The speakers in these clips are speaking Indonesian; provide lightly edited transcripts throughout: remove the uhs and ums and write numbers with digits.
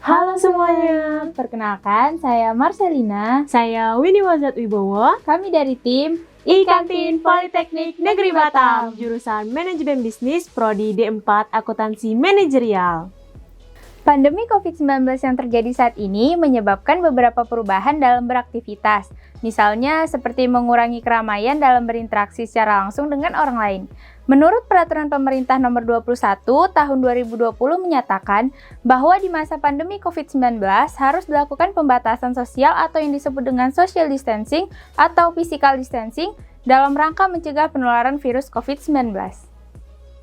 Halo semuanya, perkenalkan saya Marcelina. Saya Winnie Wazat Wibowo. Kami dari tim I-Kantin Politeknik Negeri Batam, jurusan Manajemen Bisnis, Prodi D4 Akuntansi Manajerial. Pandemi COVID-19 yang terjadi saat ini menyebabkan beberapa perubahan dalam beraktivitas. Misalnya seperti mengurangi keramaian dalam berinteraksi secara langsung dengan orang lain. Menurut Peraturan Pemerintah Nomor 21 Tahun 2020 menyatakan bahwa di masa pandemi COVID-19 harus dilakukan pembatasan sosial atau yang disebut dengan social distancing atau physical distancing dalam rangka mencegah penularan virus COVID-19.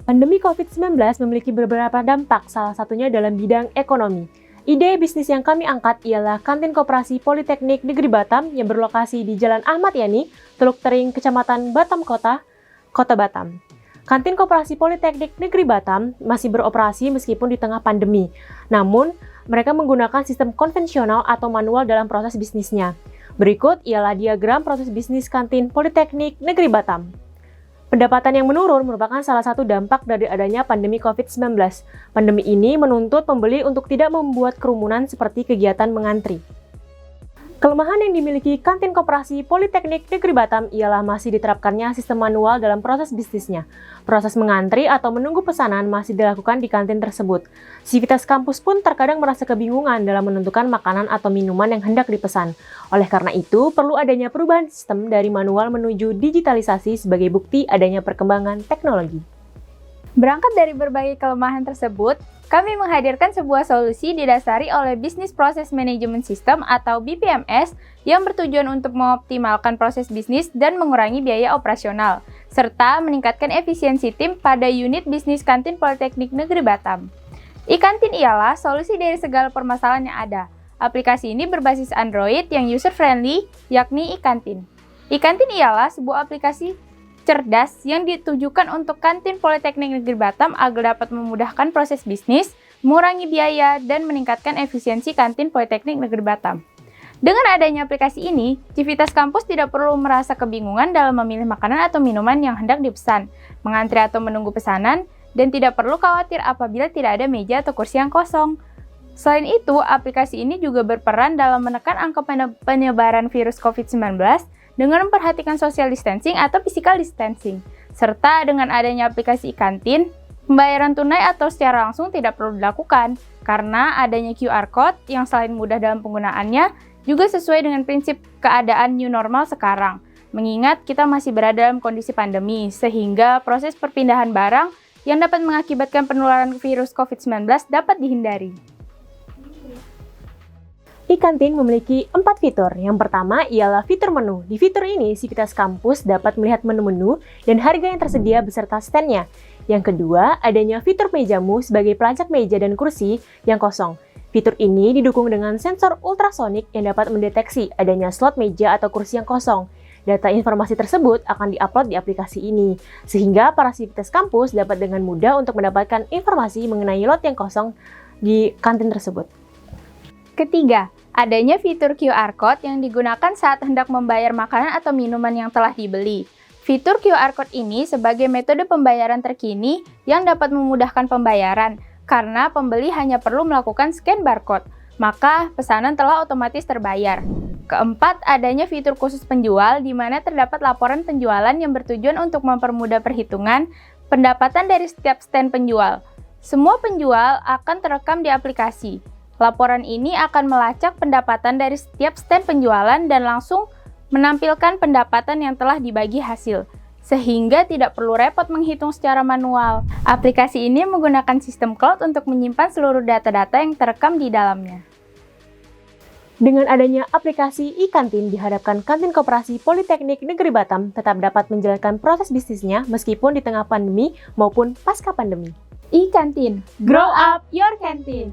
Pandemi COVID-19 memiliki beberapa dampak, salah satunya dalam bidang ekonomi. Ide bisnis yang kami angkat ialah Kantin Koperasi Politeknik Negeri Batam yang berlokasi di Jalan Ahmad Yani, Teluk Tering, Kecamatan Batam Kota, Kota Batam. Kantin Koperasi Politeknik Negeri Batam masih beroperasi meskipun di tengah pandemi. Namun, mereka menggunakan sistem konvensional atau manual dalam proses bisnisnya. Berikut ialah diagram proses bisnis Kantin Politeknik Negeri Batam. Pendapatan yang menurun merupakan salah satu dampak dari adanya pandemi COVID-19. Pandemi ini menuntut pembeli untuk tidak membuat kerumunan seperti kegiatan mengantri. Kelemahan yang dimiliki Kantin Koperasi Politeknik Negeri Batam ialah masih diterapkannya sistem manual dalam proses bisnisnya. Proses mengantri atau menunggu pesanan masih dilakukan di kantin tersebut. Sivitas kampus pun terkadang merasa kebingungan dalam menentukan makanan atau minuman yang hendak dipesan. Oleh karena itu, perlu adanya perubahan sistem dari manual menuju digitalisasi sebagai bukti adanya perkembangan teknologi. Berangkat dari berbagai kelemahan tersebut, kami menghadirkan sebuah solusi didasari oleh Business Process Management System atau BPMS yang bertujuan untuk mengoptimalkan proses bisnis dan mengurangi biaya operasional, serta meningkatkan efisiensi tim pada unit bisnis Kantin Politeknik Negeri Batam. I-Kantin ialah solusi dari segala permasalahan yang ada. Aplikasi ini berbasis Android yang user-friendly, yakni I-Kantin. I-Kantin ialah sebuah aplikasi cerdas yang ditujukan untuk Kantin Politeknik Negeri Batam agar dapat memudahkan proses bisnis, mengurangi biaya, dan meningkatkan efisiensi Kantin Politeknik Negeri Batam. Dengan adanya aplikasi ini, Civitas Kampus tidak perlu merasa kebingungan dalam memilih makanan atau minuman yang hendak dipesan, mengantri atau menunggu pesanan, dan tidak perlu khawatir apabila tidak ada meja atau kursi yang kosong. Selain itu, aplikasi ini juga berperan dalam menekan angka penyebaran virus COVID-19 dengan memperhatikan social distancing atau physical distancing. Serta dengan adanya aplikasi I-Kantin, pembayaran tunai atau secara langsung tidak perlu dilakukan karena adanya QR Code yang selain mudah dalam penggunaannya, juga sesuai dengan prinsip keadaan new normal sekarang. Mengingat kita masih berada dalam kondisi pandemi, sehingga proses perpindahan barang yang dapat mengakibatkan penularan virus COVID-19 dapat dihindari. I-Kantin memiliki 4 fitur. Yang pertama ialah fitur menu. Di fitur ini, Civitas Kampus dapat melihat menu-menu dan harga yang tersedia beserta stand-nya. Yang kedua, adanya fitur mejamu sebagai pelacak meja dan kursi yang kosong. Fitur ini didukung dengan sensor ultrasonik yang dapat mendeteksi adanya slot meja atau kursi yang kosong. Data informasi tersebut akan diupload di aplikasi ini, sehingga para Civitas Kampus dapat dengan mudah untuk mendapatkan informasi mengenai lot yang kosong di kantin tersebut. Ketiga, adanya fitur QR Code yang digunakan saat hendak membayar makanan atau minuman yang telah dibeli. Fitur QR Code ini sebagai metode pembayaran terkini yang dapat memudahkan pembayaran, karena pembeli hanya perlu melakukan scan barcode, maka pesanan telah otomatis terbayar. Keempat, adanya fitur khusus penjual di mana terdapat laporan penjualan yang bertujuan untuk mempermudah perhitungan pendapatan dari setiap stand penjual. Semua penjual akan terekam di aplikasi. Laporan ini akan melacak pendapatan dari setiap stand penjualan dan langsung menampilkan pendapatan yang telah dibagi hasil, sehingga tidak perlu repot menghitung secara manual. Aplikasi ini menggunakan sistem cloud untuk menyimpan seluruh data-data yang terekam di dalamnya. Dengan adanya aplikasi I-Kantin, diharapkan Kantin Koperasi Politeknik Negeri Batam tetap dapat menjalankan proses bisnisnya meskipun di tengah pandemi maupun pasca pandemi. I-Kantin, Grow up your canteen!